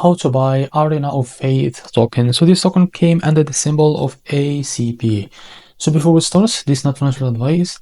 how to buy Arena of Faith token. So this token came under the symbol of ACP. So before we start, this is not financial advice.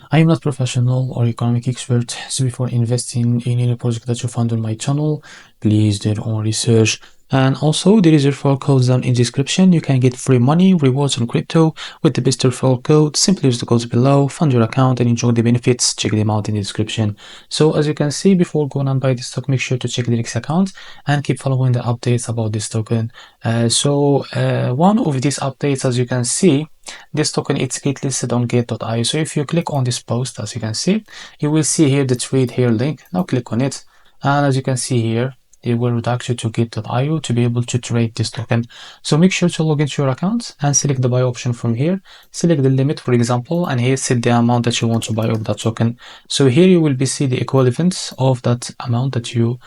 I am not professional or economic expert. So before investing in any project that you find on my channel, please do your own research. And also, there is a referral code down in the description. You can get free money, rewards on crypto with the best referral code. Simply use the codes below, fund your account and enjoy the benefits. Check them out in the description. So as you can see, before going and buy this token, make sure to check the next account and keep following the updates about this token. One of these updates, as you can see, this token it's get listed on gate.io. So if you click on this post, as you can see, you will see here the trade here link. Now click on it, and as you can see here, it will redirect you to gate.io to be able to trade this token. So make sure to log into your account and select the buy option from here. Select the limit, for example, and here set the amount that you want to buy of that token. So here you will be see the equivalent of that amount that you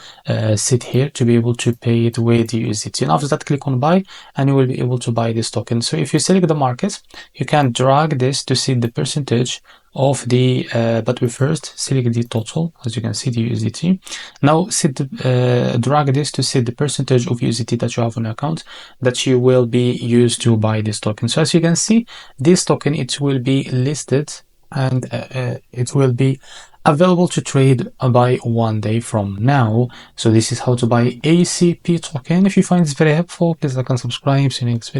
set here to be able to pay it with USDT. And after that, click on buy, and you will be able to buy this token. So if you select the market, you can drag this to see the percentage of the but we first select the total, as you can see, the USDT. Now set the drag this to set the percentage of USDT that you have on your account that you will be used to buy this token. So as you can see, this token, it will be listed and it will be available to trade by 1 day from now. So this is how to buy ACP token. If you find this very helpful, please like and subscribe. See you next video.